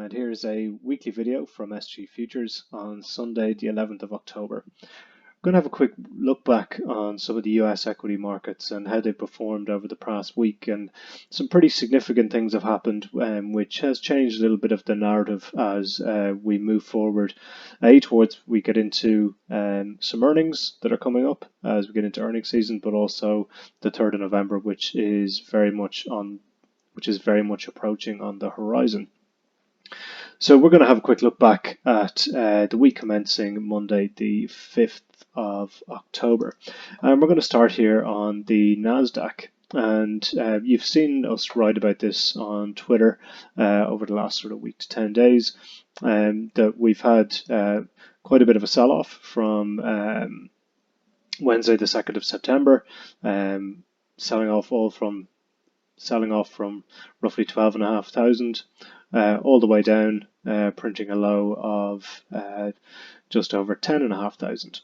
and here's a weekly video from SG Futures on Sunday the 11th of October. I'm going to have a quick look back on some of the US equity markets and how they performed over the past week, and some pretty significant things have happened which has changed a little bit of the narrative as we move forward towards we get into some earnings that are coming up as we get into earnings season, but also the 3rd of November, which is very much approaching on the horizon. So we're going to have a quick look back at the week commencing Monday the 5th of October. And we're going to start here on the Nasdaq. And you've seen us write about this on Twitter over the last sort of week to 10 days, that we've had quite a bit of a sell-off from Wednesday the 2nd of September, selling off from roughly 12,500 all the way down, printing a low of just over 10,500.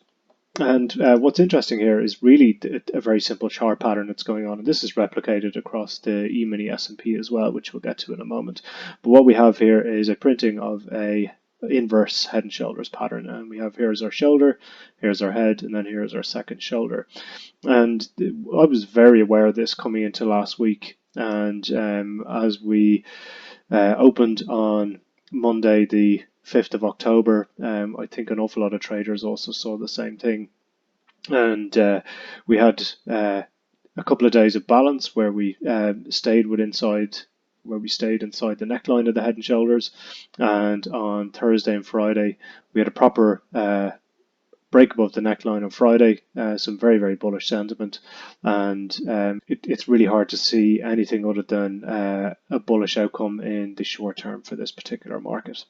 And what's interesting here is really a very simple chart pattern that's going on, and this is replicated across the E-Mini S&P as well, which we'll get to in a moment. But what we have here is a printing of a inverse head and shoulders pattern, and we have here's our shoulder, here's our head, and then here's our second shoulder. And I was very aware of this coming into last week, and as we opened on Monday the 5th of October, I think an awful lot of traders also saw the same thing, and we had a couple of days of balance where we stayed inside the neckline of the head and shoulders, and on Thursday and Friday we had a proper break above the neckline on Friday, some very, very bullish sentiment, and it's really hard to see anything other than a bullish outcome in the short term for this particular market.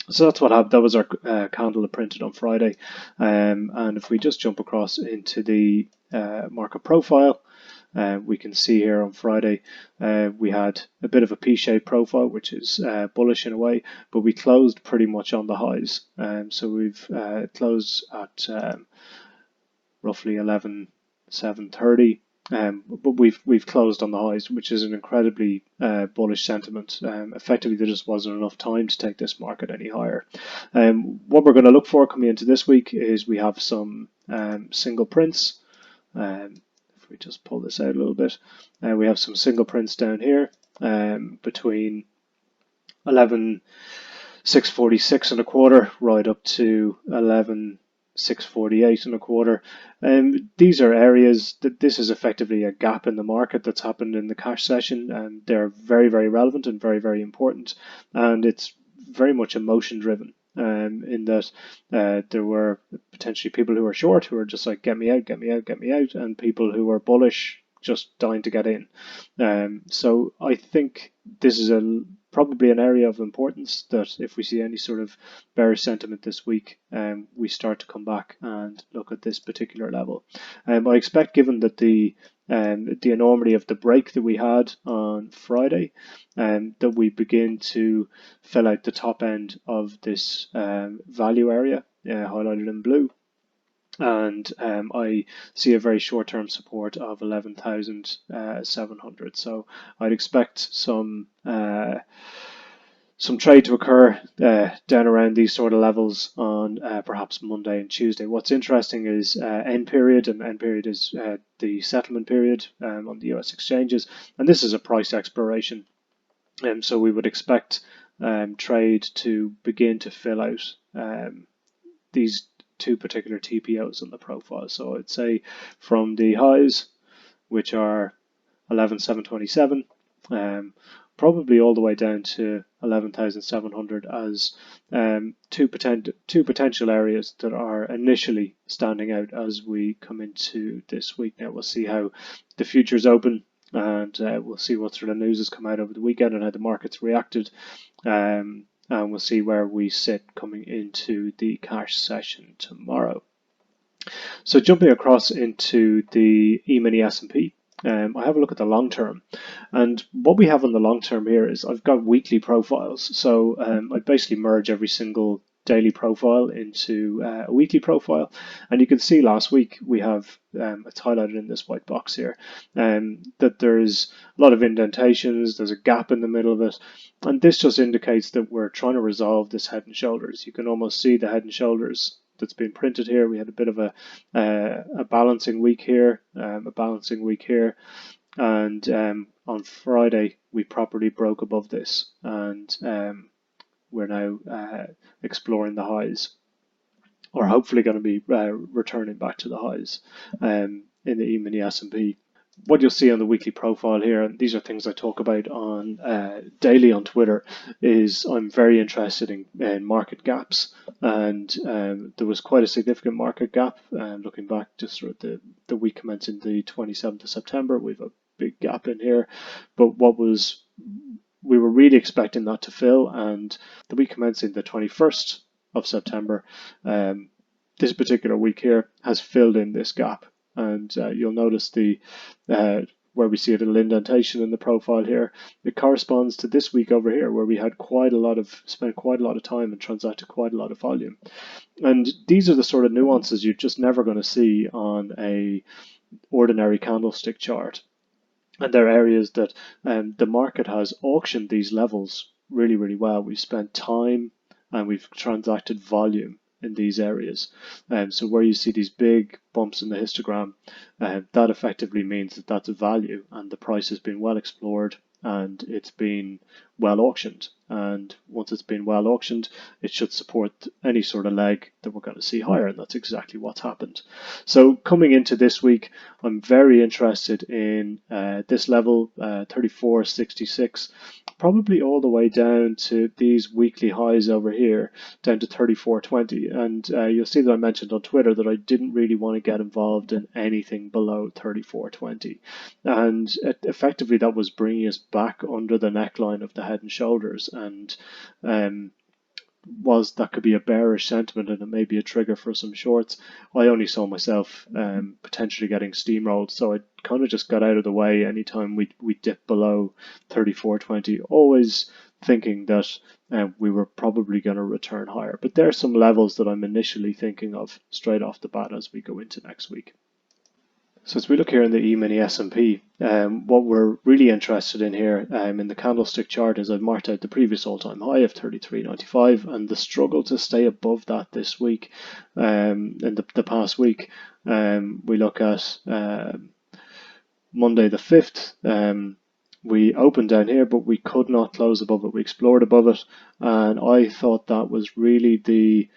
So that's what happened. That was our candle that printed on Friday, and if we just jump across into the market profile, we can see here on Friday we had a bit of a P-shaped profile, which is bullish in a way, but we closed pretty much on the highs. So we've closed at roughly 11,730, but we've closed on the highs, which is an incredibly bullish sentiment. Effectively, there just wasn't enough time to take this market any higher. What we're going to look for coming into this week is we have some single prints. If we just pull this out a little bit, we have some single prints down here between 11,646 and a quarter right up to 11,648 and a quarter. These are areas that this is effectively a gap in the market that's happened in the cash session, and they're very, very relevant and very, very important, and it's very much emotion driven. In that there were potentially people who were short who were just like, get me out, get me out, get me out, and people who were bullish just dying to get in. So I think this is probably an area of importance that if we see any sort of bearish sentiment this week, we start to come back and look at this particular level. I expect, given that the enormity of the break that we had on Friday, that we begin to fill out the top end of this value area highlighted in blue, and I see a very short-term support of 11,700. So I'd expect some trade to occur down around these sort of levels on perhaps Monday and Tuesday. What's interesting is end period, and end period is the settlement period on the US exchanges, and this is a price exploration. So we would expect trade to begin to fill out these two particular TPOs on the profile. So I'd say from the highs, which are 11,727, probably all the way down to 11,700 as two potential areas that are initially standing out as we come into this week. Now we'll see how the futures open, and we'll see what sort of news has come out over the weekend and how the markets reacted, and we'll see where we sit coming into the cash session tomorrow. So jumping across into the E-Mini S&P, I have a look at the long term, and what we have on the long term here is I've got weekly profiles. So I basically merge every single daily profile into a weekly profile. And you can see last week we have, it's highlighted in this white box here, that there's a lot of indentations, there's a gap in the middle of it, and this just indicates that we're trying to resolve this head and shoulders. You can almost see the head and shoulders that's been printed here. We had a bit of a balancing week here, and on Friday we properly broke above this, and we're now exploring the highs, or hopefully going to be returning back to the highs in the E-Mini S&P. What you'll see on the weekly profile here, and these are things I talk about on daily on Twitter, is I'm very interested in market gaps, and there was quite a significant market gap. Looking back just at the week commencing the 27th of September, we've a big gap in here, but we were really expecting that to fill, and the week commencing the 21st of September, this particular week here has filled in this gap. And you'll notice where we see a little indentation in the profile here. It corresponds to this week over here, where we had spent quite a lot of time and transacted quite a lot of volume. And these are the sort of nuances you're just never going to see on a ordinary candlestick chart. And there are areas that the market has auctioned these levels really, really well. We've spent time and we've transacted volume in these areas. So where you see these big bumps in the histogram, that effectively means that that's a value, and the price has been well explored and it's been well auctioned. And once it's been well auctioned, it should support any sort of leg that we're going to see higher, and that's exactly what's happened. So coming into this week, I'm very interested in this level, 34.66, probably all the way down to these weekly highs over here, down to 34.20. And you'll see that I mentioned on Twitter that I didn't really want to get involved in anything below 34.20. And effectively that was bringing us back under the neckline of the head and shoulders, and was that could be a bearish sentiment, and it may be a trigger for some shorts. I only saw myself potentially getting steamrolled, so I kind of just got out of the way anytime we dip below 34.20, always thinking that we were probably going to return higher. But there are some levels that I'm initially thinking of straight off the bat as we go into next week. So as we look here in the E-Mini S&P, what we're really interested in here in the candlestick chart is I've marked out the previous all-time high of 33.95 and the struggle to stay above that this week. In the past week, we look at Monday the 5th. We opened down here, but we could not close above it. We explored above it, and I thought that was really the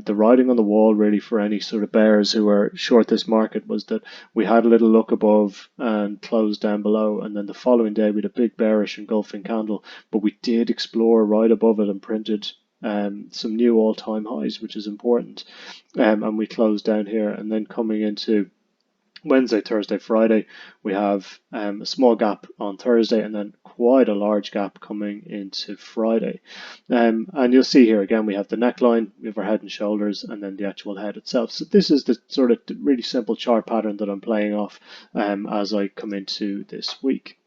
writing on the wall really for any sort of bears who are short this market, was that we had a little look above and closed down below, and then the following day we had a big bearish engulfing candle, but we did explore right above it and printed some new all-time highs, which is important, and we closed down here. And then coming into Wednesday, Thursday, Friday, we have a small gap on Thursday, and then quite a large gap coming into Friday. And you'll see here again, we have the neckline, we have our head and shoulders, and then the actual head itself. So this is the sort of really simple chart pattern that I'm playing off as I come into this week.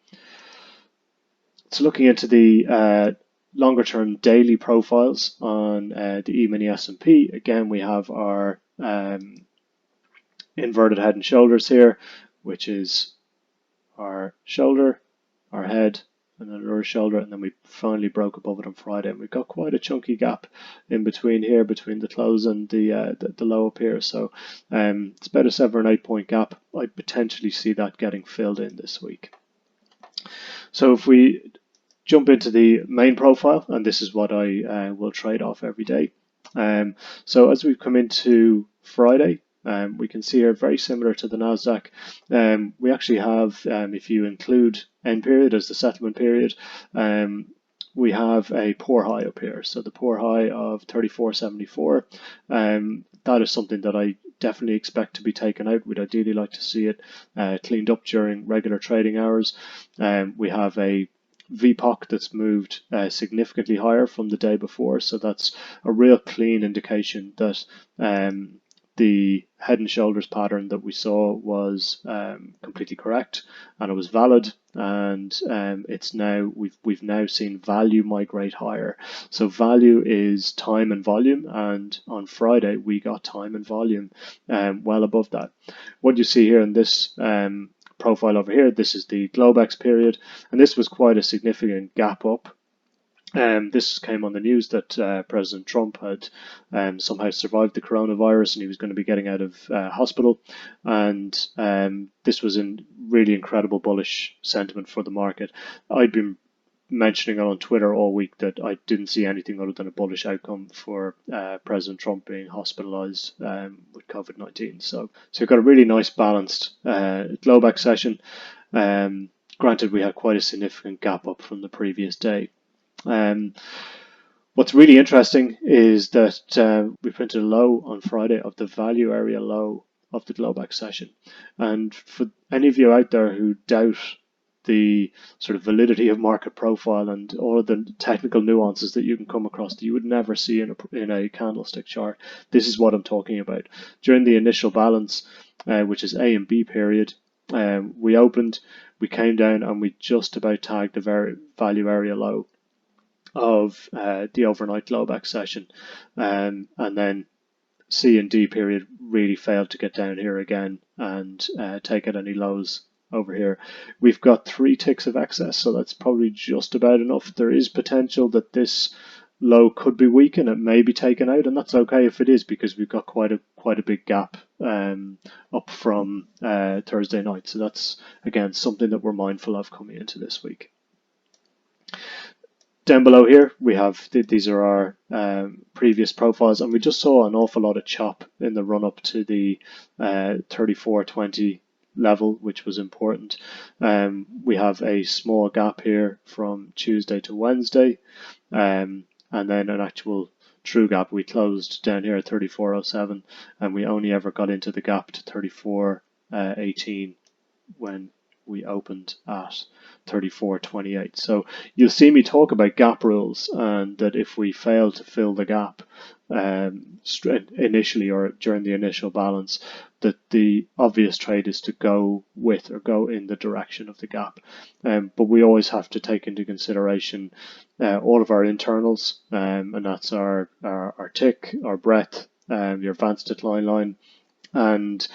So looking into the longer term daily profiles on the E-Mini S&P, again, we have our inverted head and shoulders here, which is our shoulder, our head, and then our shoulder, and then we finally broke above it on Friday, and we've got quite a chunky gap in between here, between the close and the low up here. So it's about a 7 or 8 point gap. I potentially see that getting filled in this week. So if we jump into the main profile, and this is what I will trade off every day. So as we've come into Friday, we can see here very similar to the Nasdaq. We actually have, if you include end period as the settlement period, we have a poor high up here. So the poor high of 34.74, that is something that I definitely expect to be taken out. We'd ideally like to see it cleaned up during regular trading hours. We have a VPOC that's moved significantly higher from the day before, so that's a real clean indication that the head and shoulders pattern that we saw was completely correct, and it was valid, and we've now seen value migrate higher. So value is time and volume, and on Friday we got time and volume well above that. What you see here in this profile over here, this is the Globex period, and this was quite a significant gap up. This came on the news that President Trump had somehow survived the coronavirus and he was going to be getting out of hospital. And this was a really incredible bullish sentiment for the market. I'd been mentioning it on Twitter all week that I didn't see anything other than a bullish outcome for President Trump being hospitalized with COVID-19. So you've got a really nice balanced Globex session. Granted, we had quite a significant gap up from the previous day. What's really interesting is that we printed a low on Friday of the value area low of the Globex session. And for any of you out there who doubt the sort of validity of market profile and all of the technical nuances that you can come across that you would never see in a candlestick chart, this is what I'm talking about. During the initial balance, which is A and B period, we opened, we came down, and we just about tagged the value area low of the overnight Globex session, and then C and D period really failed to get down here again and take out any lows over here. We've got 3 ticks of excess, so that's probably just about enough. There is potential that this low could be weak and it may be taken out, and that's okay if it is, because we've got quite a big gap up from Thursday night. So that's again something that we're mindful of coming into this week. Down below here, we have these are our previous profiles, and we just saw an awful lot of chop in the run up to the 34.20 level, which was important. We have a small gap here from Tuesday to Wednesday, and then an actual true gap. We closed down here at 34.07, and we only ever got into the gap to 34.18 when we opened at 34.28. So you'll see me talk about gap rules, and that if we fail to fill the gap initially or during the initial balance, that the obvious trade is to go with or go in the direction of the gap. But we always have to take into consideration all of our internals, and that's our tick, our breadth, your advanced decline line, and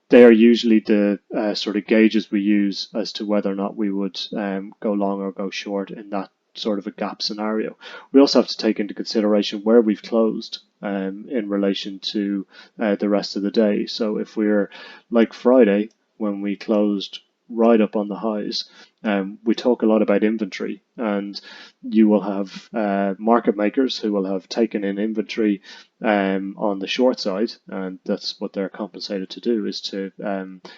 they are usually the sort of gauges we use as to whether or not we would go long or go short in that sort of a gap scenario. We also have to take into consideration where we've closed in relation to the rest of the day. So if we're like Friday, when we closed right up on the highs, we talk a lot about inventory, and you will have market makers who will have taken in inventory on the short side, and that's what they're compensated to do, is to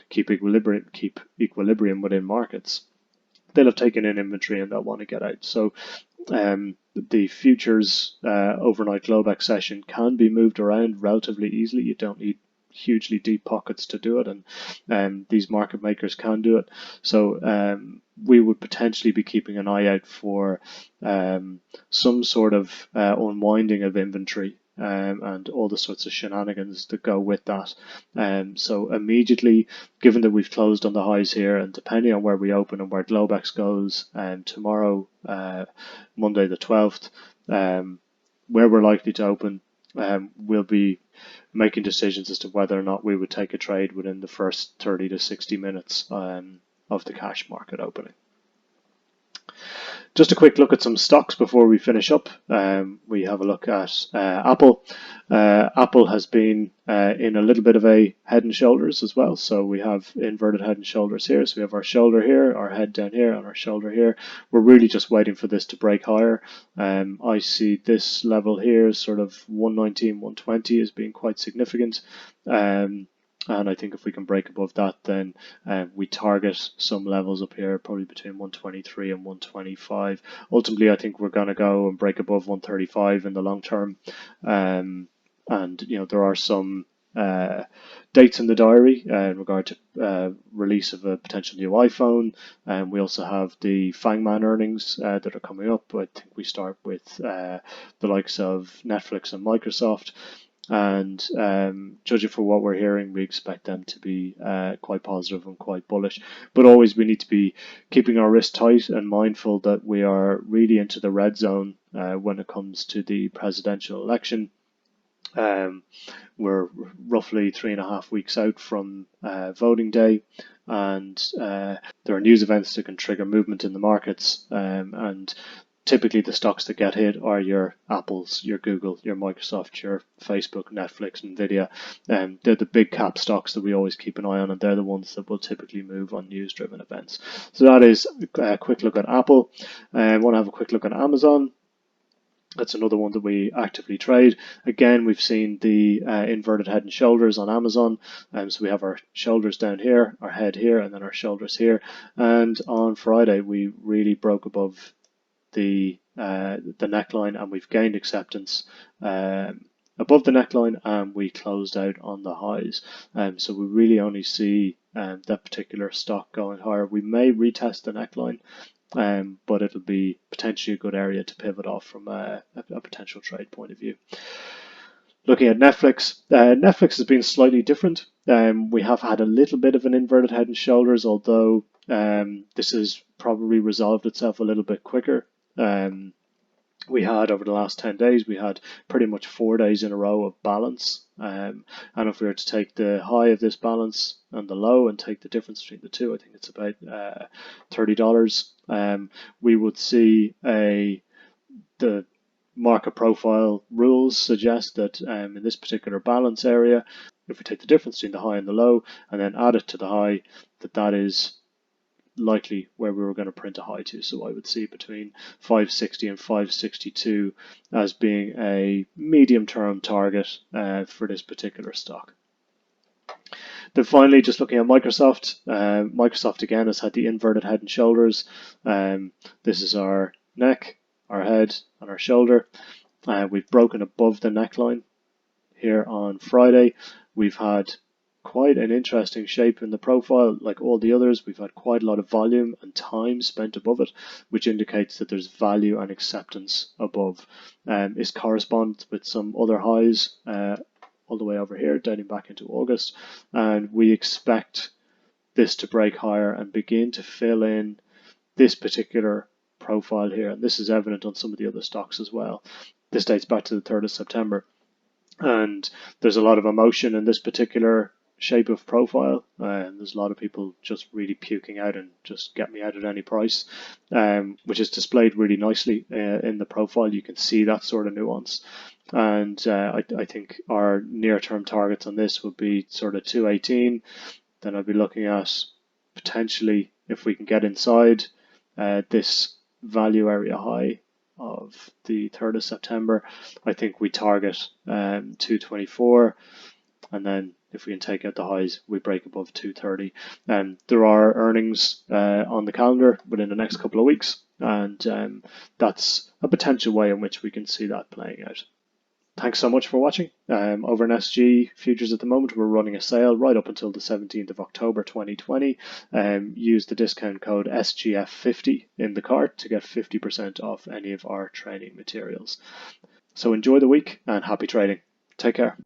keep equilibrium within markets. They'll have taken in inventory and they'll want to get out. So the futures overnight Globex session can be moved around relatively easily. You don't need hugely deep pockets to do it, and these market makers can do it. So we would potentially be keeping an eye out for some sort of unwinding of inventory and all the sorts of shenanigans that go with that. So immediately, given that we've closed on the highs here, and depending on where we open and where Globex goes tomorrow, Monday the 12th, where we're likely to open, we'll be making decisions as to whether or not we would take a trade within the first 30 to 60 minutes of the cash market opening. Just a quick look at some stocks before we finish up. We have a look at Apple. Apple has been in a little bit of a head and shoulders as well. So we have inverted head and shoulders here. So we have our shoulder here, our head down here, and our shoulder here. We're really just waiting for this to break higher. I see this level here, sort of 119, 120 as being quite significant. And I think if we can break above that, then we target some levels up here, probably between 123 and 125. Ultimately, I think we're going to go and break above 135 in the long term. And you know, there are some dates in the diary in regard to release of a potential new iPhone. And we also have the FAANGMAN earnings that are coming up. I think we start with the likes of Netflix and Microsoft. and judging for what we're hearing, we expect them to be quite positive and quite bullish. But always we need to be keeping our wrist tight and mindful that we are really into the red zone when it comes to the presidential election. We're roughly 3.5 weeks out from voting day, and there are news events that can trigger movement in the markets. And typically the stocks that get hit are your Apples, your Google, your Microsoft, your Facebook, Netflix, Nvidia. They're the big cap stocks that we always keep an eye on, and they're the ones that will typically move on news-driven events. So that is a quick look at Apple. I want to have a quick look at Amazon. That's another one that we actively trade. Again, we've seen the inverted head and shoulders on Amazon. So we have our shoulders down here, our head here, and then our shoulders here. And on Friday, we really broke above the neckline, and we've gained acceptance above the neckline, and we closed out on the highs. So we really only see that particular stock going higher. We may retest the neckline, but it'll be potentially a good area to pivot off from a potential trade point of view. Looking at Netflix, Netflix has been slightly different. We have had a little bit of an inverted head and shoulders, although this has probably resolved itself a little bit quicker. We had over the last 10 days, we had pretty much 4 days in a row of balance. And if we were to take the high of this balance and the low and take the difference between the two, I think it's about $30. We would see the market profile rules suggest that in this particular balance area, if we take the difference between the high and the low and then add it to the high, that is likely where we were going to print a high to. So I would see between 560 and 562 as being a medium-term target for this particular stock. Then finally, just looking at Microsoft, Microsoft again has had the inverted head and shoulders. This is our neck, our head, and our shoulder. We've broken above the neckline here on Friday. We've had quite an interesting shape in the profile. Like all the others, we've had quite a lot of volume and time spent above it, which indicates that there's value and acceptance above. This corresponds with some other highs all the way over here, dating back into August, and we expect this to break higher and begin to fill in this particular profile here. And this is evident on some of the other stocks as well. This dates back to the 3rd of September. And there's a lot of emotion in this particular shape of profile, and there's a lot of people just really puking out and just get me out at any price, which is displayed really nicely in the profile. You can see that sort of nuance, and I think our near-term targets on this would be sort of 218. Then I'd be looking at potentially, if we can get inside this value area high of the 3rd of September, I think we target 224, and then if we can take out the highs, we break above 230. There are earnings on the calendar within the next couple of weeks, and that's a potential way in which we can see that playing out. Thanks so much for watching. Over in SG Futures at the moment, we're running a sale right up until the 17th of October 2020. Use the discount code SGF50 in the cart to get 50% off any of our training materials. So enjoy the week and happy trading. Take care.